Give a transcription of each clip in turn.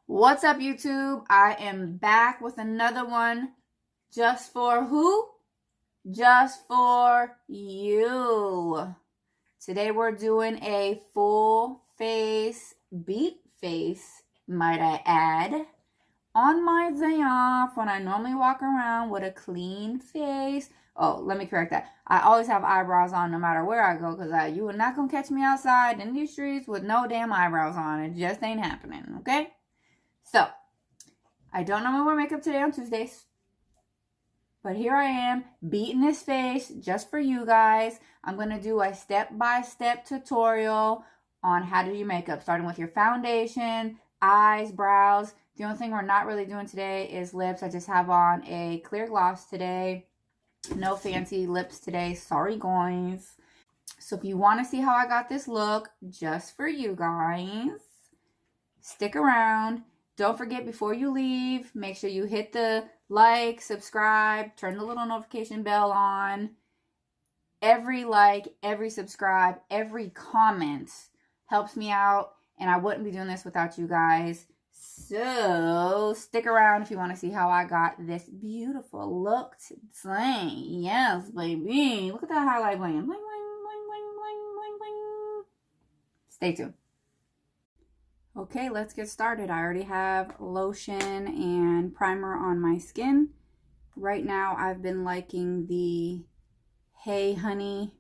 What's up, YouTube? I am back with another one just for who? Just for you. Today we're doing a full face, beat face, might I add, on my day off when I normally walk around with a clean face. Oh, let me correct that. I always have eyebrows on no matter where I go because you are not going to catch me outside in these streets with no damn eyebrows on. It just ain't happening, okay? So, I don't normally wear makeup today on Tuesdays, but here I am beating this face just for you guys. I'm going to do a step-by-step tutorial on how to do your makeup, starting with your foundation, eyes, brows. The only thing we're not really doing today is lips. I just have on a clear gloss today. No fancy lips today. Sorry, guys. So if you want to see how I got this look just for you guys, stick around. Don't forget, before you leave, make sure you hit the like, subscribe, turn the little notification bell on. Every like, every subscribe, every comment helps me out, and I wouldn't be doing this without you guys. So stick around if you want to see how I got this beautiful look today. Yes, baby. Look at that highlight bling. Bling, bling, bling, bling, bling, bling, bling. Stay tuned. Okay, let's get started. I already have lotion and primer on my skin. Right now, I've been liking the Hey Honey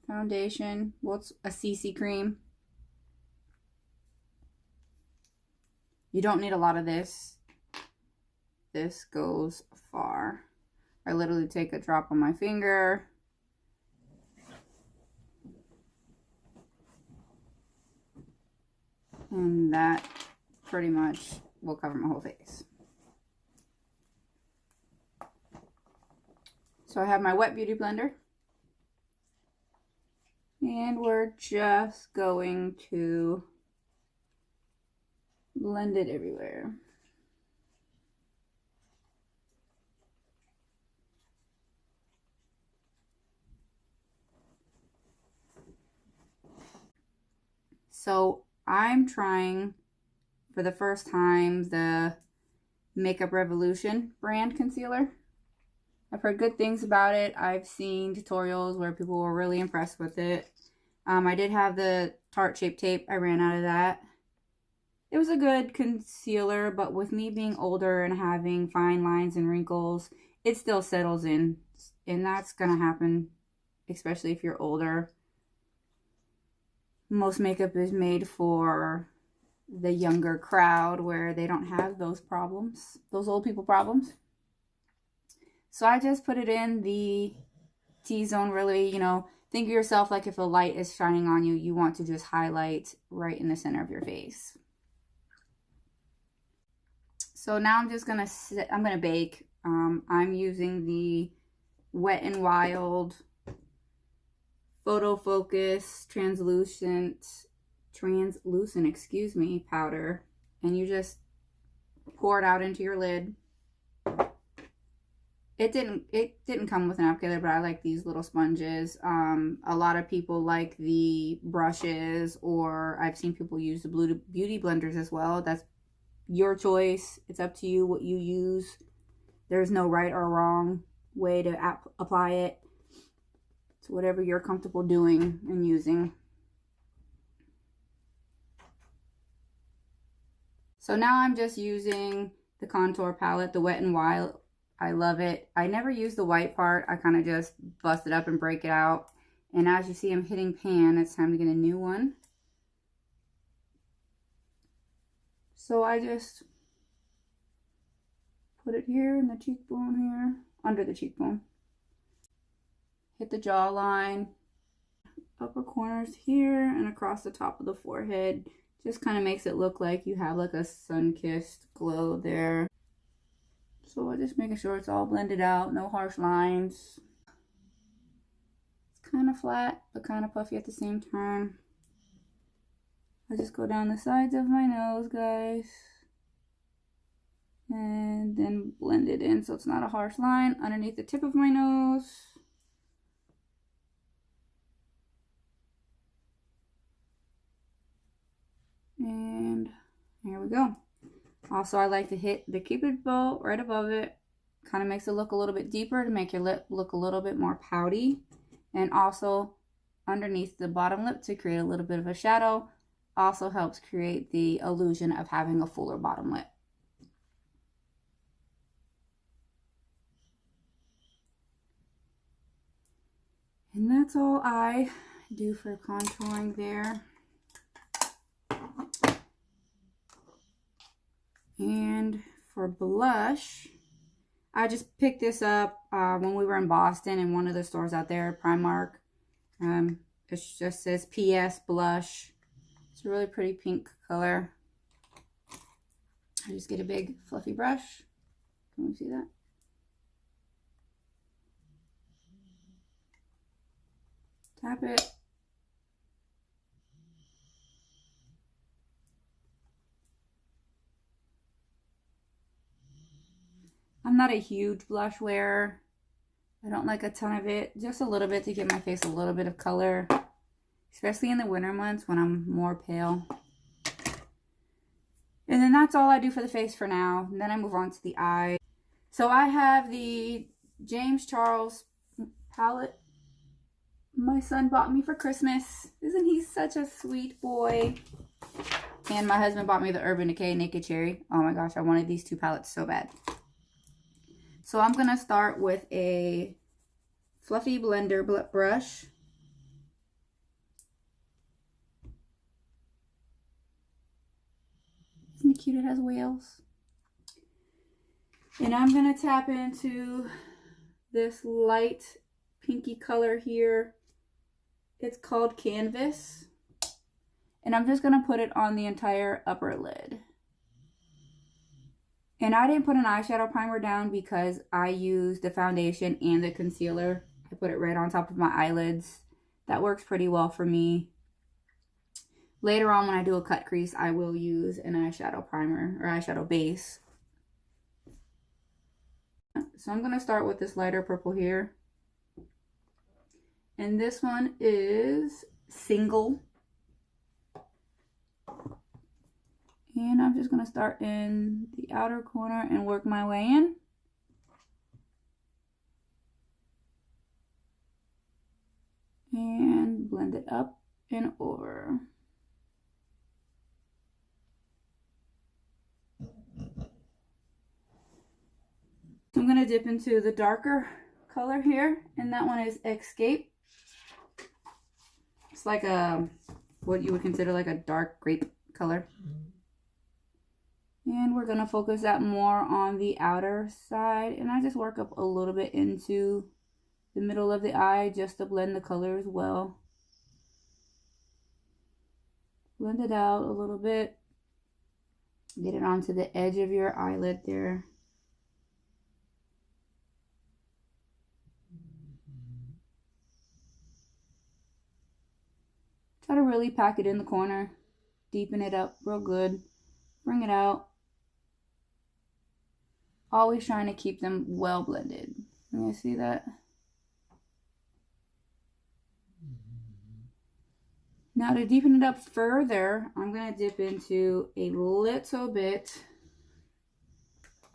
foundation. Well, it's a CC cream. You don't need a lot of this. This goes far. I literally take a drop on my finger. And that pretty much will cover my whole face. So I have my wet beauty blender. And we're just going to blend it everywhere. So I'm trying for the first time the Makeup Revolution brand concealer. I've heard good things about it. I've seen tutorials where people were really impressed with it. I did have the Tarte Shape Tape. I ran out of that. It was a good concealer, but with me being older and having fine lines and wrinkles, it still settles in. And that's going to happen, especially if you're older. Most makeup is made for the younger crowd where they don't have those problems, those old people problems. So I just put it in the T-zone, really, think of yourself like if a light is shining on you, you want to just highlight right in the center of your face. So now I'm just going to bake. I'm using the Wet n Wild Photo Focus translucent, powder, and you just pour it out into your lid. It didn't come with an applicator, but I like these little sponges. A lot of people like the brushes, or I've seen people use the beauty blenders as well. That's your choice. It's up to you what you use. There's no right or wrong way to apply it. It's whatever you're comfortable doing and using. So now I'm just using the contour palette, the Wet n Wild. I love it. I never use the white part. I kind of just bust it up and break it out. And as you see, I'm hitting pan. It's time to get a new one. So I just put it here in the cheekbone here, under the cheekbone. Hit the jawline, upper corners here, and across the top of the forehead. Just kind of makes it look like you have like a sun-kissed glow there. So I'm just making sure it's all blended out, no harsh lines. It's kind of flat, but kind of puffy at the same time. I just go down the sides of my nose, guys. And then blend it in so it's not a harsh line underneath the tip of my nose. And here we we go. Also, I like to hit the Cupid bow right above it. Kind of makes it look a little bit deeper to make your lip look a little bit more pouty. And also underneath the bottom lip to create a little bit of a shadow. Also helps create the illusion of having a fuller bottom lip. And that's all I do for contouring there. And for blush, I just picked this up when we were in Boston in one of the stores out there, Primark. It just says PS Blush. It's a really pretty pink color. I just get a big fluffy brush. Can you see that? Tap it. I'm not a huge blush wearer. I don't like a ton of it. Just a little bit to give my face a little bit of color. Especially in the winter months when I'm more pale. And then that's all I do for the face for now. And then I move on to the eye. So I have the James Charles palette my son bought me for Christmas. Isn't he such a sweet boy? And my husband bought me the Urban Decay Naked Cherry. Oh my gosh, I wanted these two palettes so bad. So I'm going to start with a fluffy blender brush. Isn't it cute? It has whales. And I'm going to tap into this light pinky color here. It's called Canvas. And I'm just going to put it on the entire upper lid. And I didn't put an eyeshadow primer down because I used the foundation and the concealer. I put it right on top of my eyelids. That works pretty well for me. Later on when I do a cut crease, I will use an eyeshadow primer or eyeshadow base. So I'm going to start with this lighter purple here. And this one is Single. And I'm just going to start in the outer corner and work my way in. And blend it up and over. So I'm going to dip into the darker color here. And that one is Escape. It's like a, what you would consider like a dark grape color. And we're going to focus that more on the outer side. And I just work up a little bit into the middle of the eye just to blend the color as well. Blend it out a little bit. Get it onto the edge of your eyelid there. Try to really pack it in the corner. Deepen it up real good. Bring it out. Always trying to keep them well blended. Can you see that? Now to deepen it up further, I'm going to dip into a little bit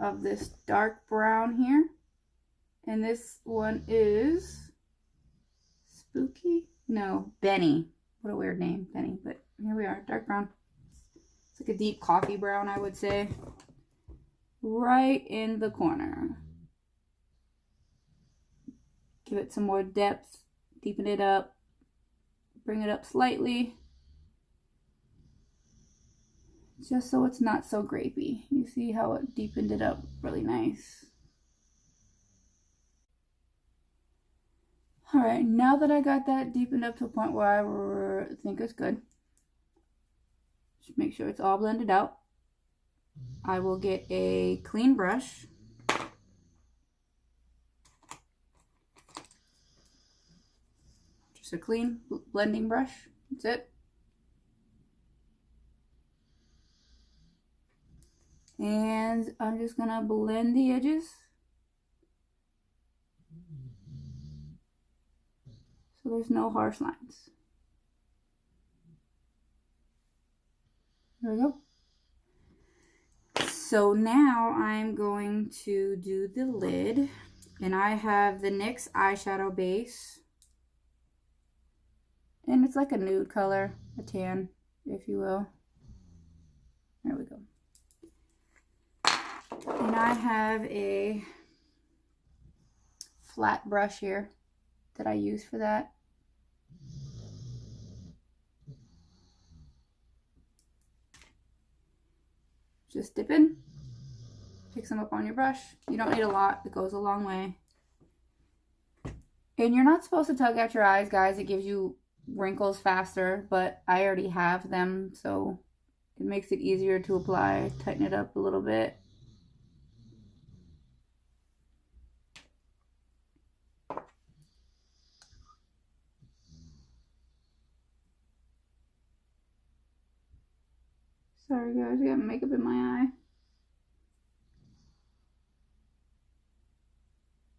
of this dark brown here. And this one is Spooky? No, Benny. What a weird name, Benny. But here we are, dark brown. It's like a deep coffee brown, I would say. Right in the corner. Give it some more depth. Deepen it up. Bring it up slightly. Just so it's not so grapey. You see how it deepened it up really nice. Alright, now that I got that deepened up to a point where I think it's good. Just make sure it's all blended out. I will get a clean brush. Just a clean blending brush. That's it. And I'm just going to blend the edges. So there's no harsh lines. There we go. So now I'm going to do the lid, and I have the NYX eyeshadow base, and it's like a nude color, a tan, if you will. There we go. And I have a flat brush here that I use for that. Just dip in, pick some up on your brush. You don't need a lot, it goes a long way. And you're not supposed to tug at your eyes, guys. It gives you wrinkles faster, but I already have them, so it makes it easier to apply. Tighten it up a little bit. Sorry guys, I got makeup in my eye.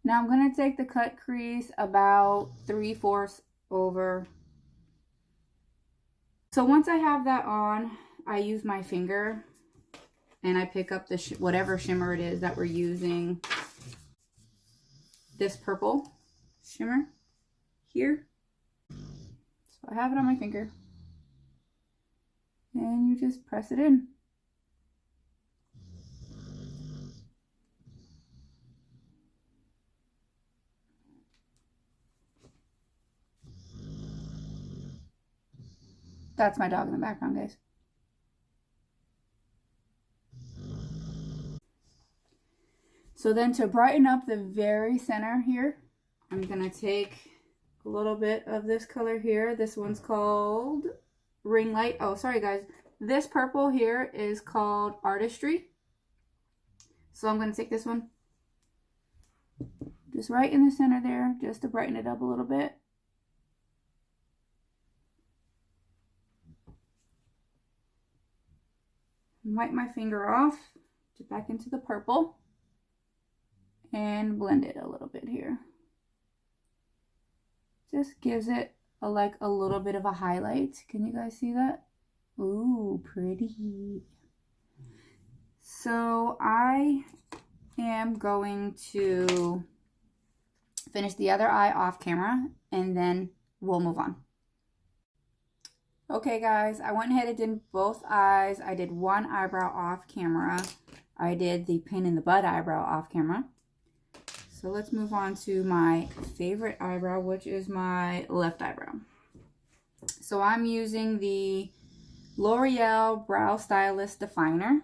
Now I'm going to take the cut crease about 3/4 over. So once I have that on, I use my finger and I pick up the whatever shimmer it is that we're using. This purple shimmer here. So I have it on my finger. And you just press it in. That's my dog in the background, guys. So then to brighten up the very center here, I'm gonna take a little bit of this color here. This one's called Ring Light. Oh, sorry guys. This purple here is called Artistry. So I'm gonna take this one, just right in the center there, just to brighten it up a little bit. Wipe my finger off, get back into the purple, and blend it a little bit here. Just gives it like a little bit of a highlight. Can you guys see that? Ooh, pretty. So I am going to finish the other eye off camera, and then we'll move on. Okay guys, I went ahead and did both eyes. I did one eyebrow off camera. I did the pin in the bud eyebrow off camera. So let's move on to my favorite eyebrow, which is my left eyebrow. So I'm using the L'Oreal Brow Stylist Definer.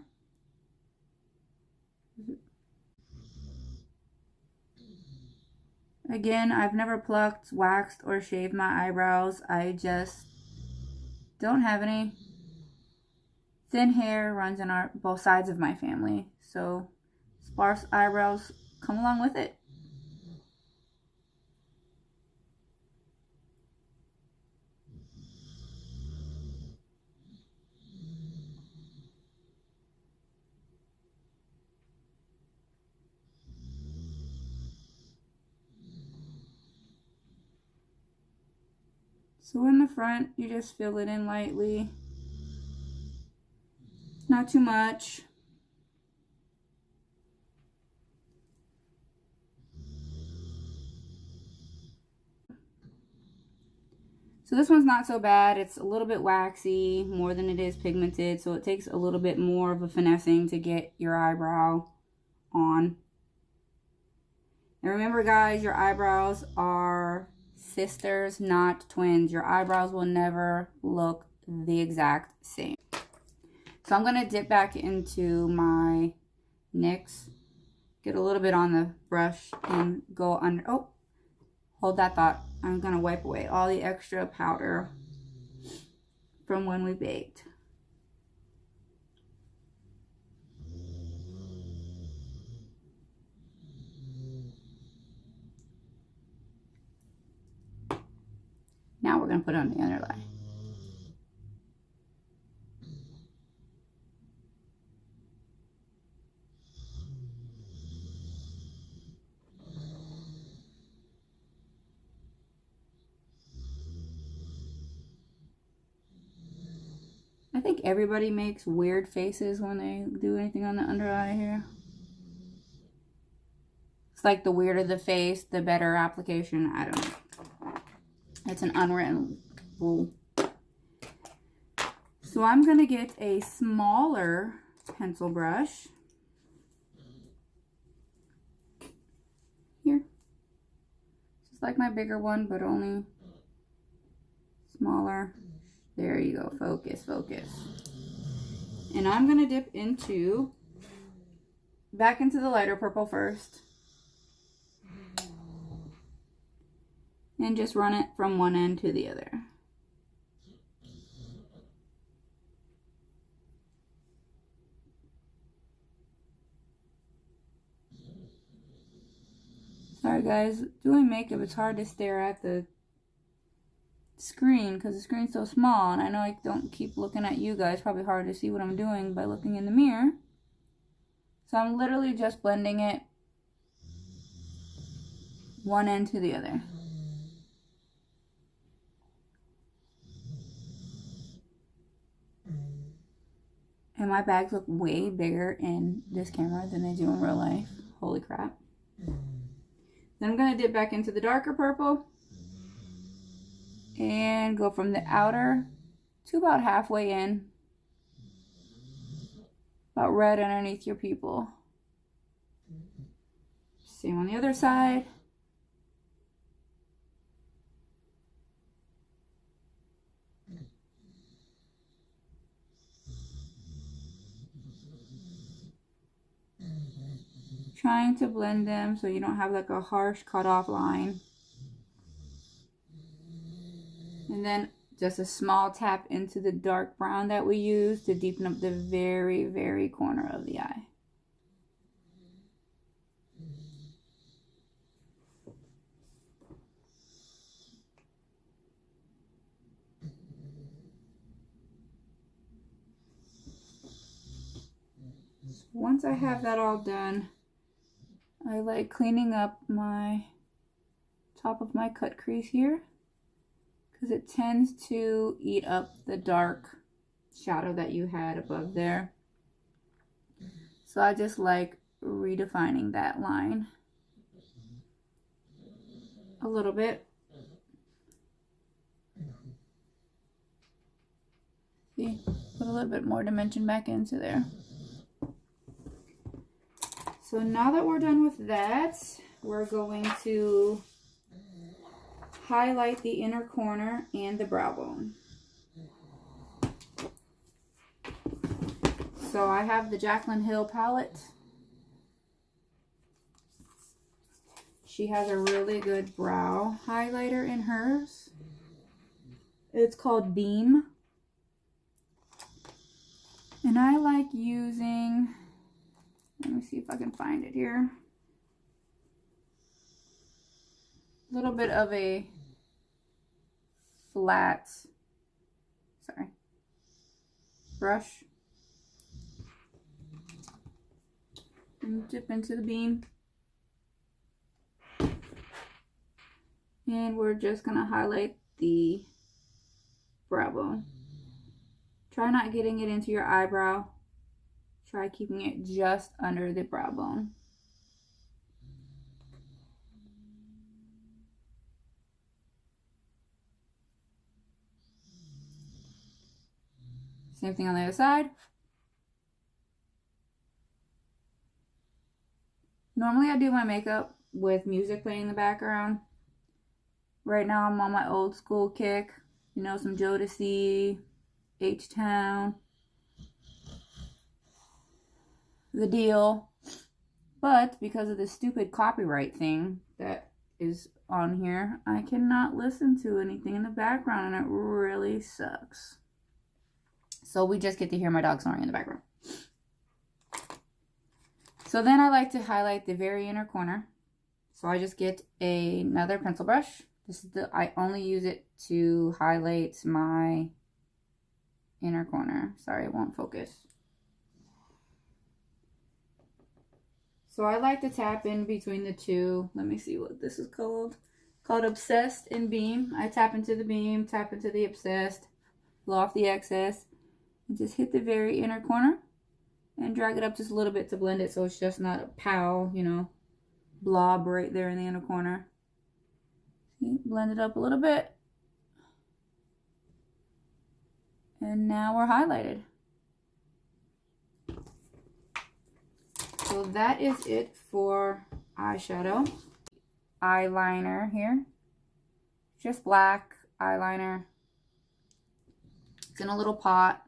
Again, I've never plucked, waxed, or shaved my eyebrows. I just don't have any. Thin hair runs in both sides of my family, so sparse eyebrows come along with it. So in the front, you just fill it in lightly. Not too much. So this one's not so bad. It's a little bit waxy, more than it is pigmented. So it takes a little bit more of a finessing to get your eyebrow on. And remember guys, your eyebrows are sisters, not twins. Your eyebrows will never look the exact same. So I'm going to dip back into my NYX, get a little bit on the brush and go under. Oh, hold that thought. I'm going to wipe away all the extra powder from when we baked. Now we're going to put it on the underlay. everybody makes weird faces when they do anything on the under eye here. It's like the weirder the face, the better application. I don't know. It's an unwritten rule. So I'm going to get a smaller pencil brush. Here. Just like my bigger one, but only smaller. There you go. Focus, focus. And I'm going to dip back into the lighter purple first. And just run it from one end to the other. Sorry guys, doing makeup, it's hard to stare at the screen because the screen's so small, and I know I don't keep looking at you guys. Probably hard to see what I'm doing by looking in the mirror. So I'm literally just blending it one end to the other. And my bags look way bigger in this camera than they do in real life. Holy crap. Then I'm going to dip back into the darker purple and go from the outer to about halfway in. About red underneath your pupil. Same on the other side. Trying to blend them so you don't have like a harsh cutoff line. And then just a small tap into the dark brown that we use to deepen up the very, very corner of the eye. So once I have that all done, I like cleaning up my top of my cut crease here because it tends to eat up the dark shadow that you had above there. So I just like redefining that line a little bit. See, put a little bit more dimension back into there. So now that we're done with that, we're going to highlight the inner corner and the brow bone. So I have the Jaclyn Hill palette. She has a really good brow highlighter in hers. It's called Beam. And I like using... Let me see if I can find it here. A little bit of a flat, brush. And dip into the beam. And we're just going to highlight the brow bone. Try not getting it into your eyebrow. Try keeping it just under the brow bone. Same thing on the other side. Normally I do my makeup with music playing in the background. Right now I'm on my old school kick. You know, some Jodeci, H-Town. The deal. But because of this stupid copyright thing that is on here, I cannot listen to anything in the background, and it really sucks. So we just get to hear my dog snoring in the background. So then I like to highlight the very inner corner. So I just get another pencil brush. I only use it to highlight my inner corner. Sorry, it won't focus. So I like to tap in between the two. Let me see what this is called. Called Obsessed and Beam. I tap into the beam, tap into the Obsessed, blow off the excess, And just hit the very inner corner and drag it up just a little bit to blend it so it's just not a pow, you know, blob right there in the inner corner. See, blend it up a little bit. And now we're highlighted. So that is it for eyeshadow. Eyeliner here. Just black eyeliner. It's in a little pot.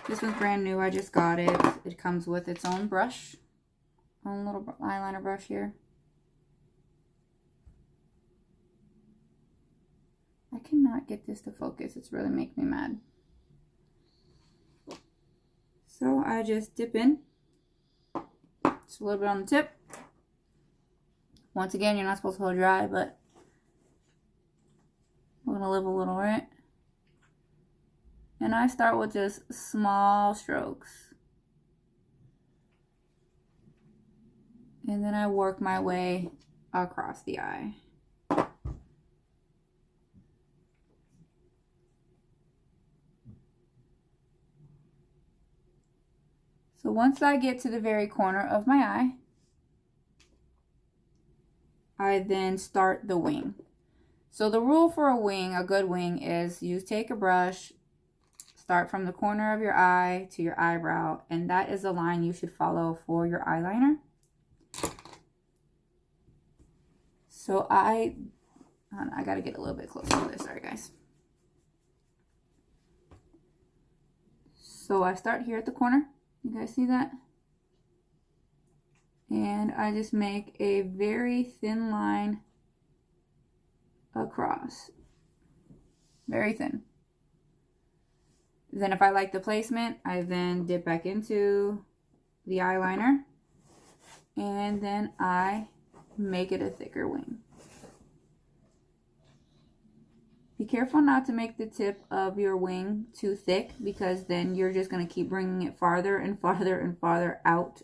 This one's brand new. I just got it. It comes with its own brush. Own little eyeliner brush here. I cannot get this to focus. It's really making me mad. So I just dip in. Just a little bit on the tip. Once again, you're not supposed to hold your eye, but we're going to live a little, right? And I start with just small strokes. And then I work my way across the eye. So once I get to the very corner of my eye, I then start the wing. So the rule for a wing, a good wing, is you take a brush, start from the corner of your eye to your eyebrow, and that is the line you should follow for your eyeliner. So I gotta get a little bit closer to this, sorry guys. So I start here at the corner. You guys see that? And I just make a very thin line across. Very thin. Then if I like the placement, I then dip back into the eyeliner. And then I make it a thicker wing. Be careful not to make the tip of your wing too thick, because then you're just going to keep bringing it farther and farther and farther out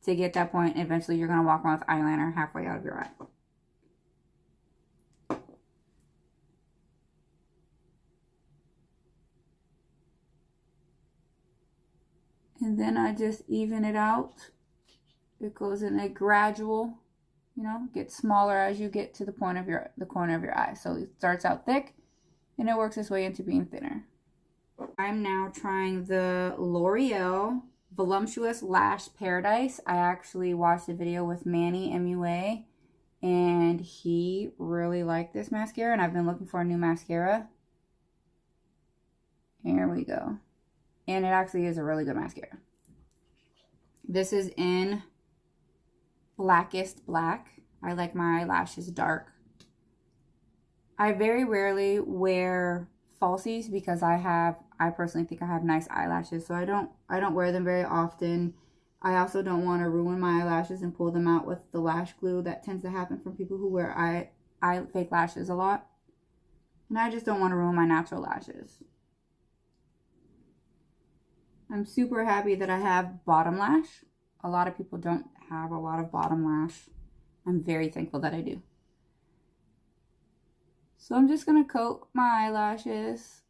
to get that point. And eventually you're going to walk around with eyeliner halfway out of your eye. And then I just even it out. It goes in a gradual, you know, gets smaller as you get to the point of the corner of your eye. So it starts out thick and it works its way into being thinner. I'm now trying the L'Oreal Voluptuous Lash Paradise. I actually watched a video with Manny MUA and he really liked this mascara, and I've been looking for a new mascara. Here we go. And it actually is a really good mascara. This is in Blackest Black. I like my eyelashes dark. I very rarely wear falsies because I personally think I have nice eyelashes, so I don't wear them very often. I also don't want to ruin my eyelashes and pull them out with the lash glue. That tends to happen from people who wear fake lashes a lot. And I just don't want to ruin my natural lashes. I'm super happy that I have bottom lash. A lot of people don't have a lot of bottom lash. I'm very thankful that I do. So I'm just going to coat my eyelashes.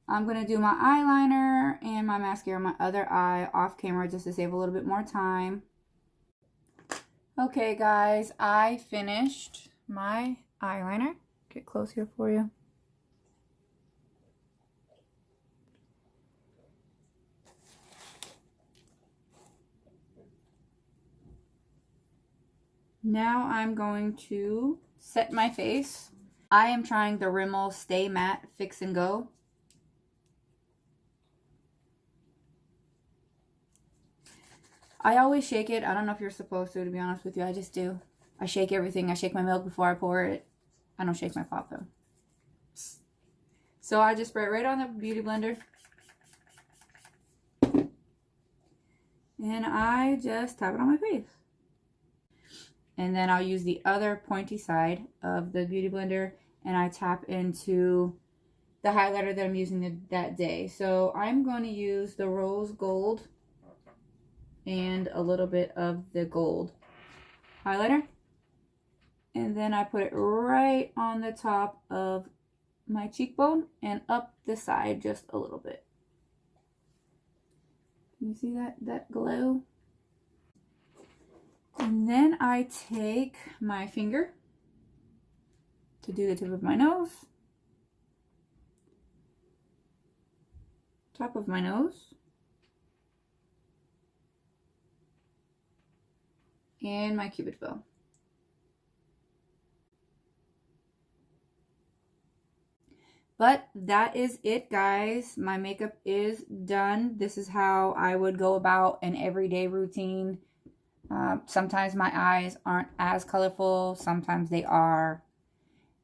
I'm going to do my eyeliner and my mascara on my other eye off camera just to save a little bit more time. Okay guys, I finished my eyeliner. Get close here for you. Now I'm going to set my face. I am trying the Rimmel Stay Matte Fix and Go. I always shake it. I don't know if you're supposed to be honest with you. I just do. I shake everything. I shake my milk before I pour it. I don't shake my pop though. So I just spray it right on the beauty blender. And I just tap it on my face. And then I'll use the other pointy side of the beauty blender and I tap into the highlighter that I'm using that day. So I'm going to use the rose gold and a little bit of the gold highlighter. And then I put it right on the top of my cheekbone and up the side just a little bit. Can you see that glow? And then I take my finger to do the tip of my nose, top of my nose, and my cupid bow. But that is it, guys. My makeup is done. This is how I would go about an everyday routine. Sometimes my eyes aren't as colorful. Sometimes they are.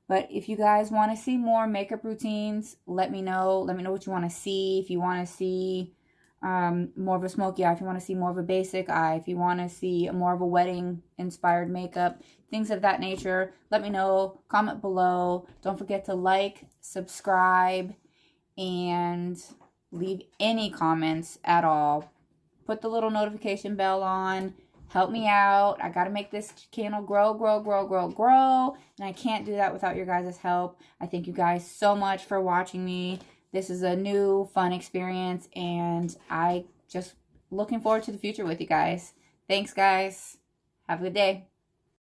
But if you guys want to see more makeup routines, let me know. Let me know what you want to see. If you want to see more of a smoky eye, if you want to see more of a basic eye, if you want to see more of a wedding inspired makeup, things of that nature, let me know. Comment below. Don't forget to like, subscribe, and leave any comments at all. Put the little notification bell on. Help me out. I got to make this channel grow. And I can't do that without your guys' help. I thank you guys so much for watching me. This is a new, fun experience. And I just looking forward to the future with you guys. Thanks, guys. Have a good day.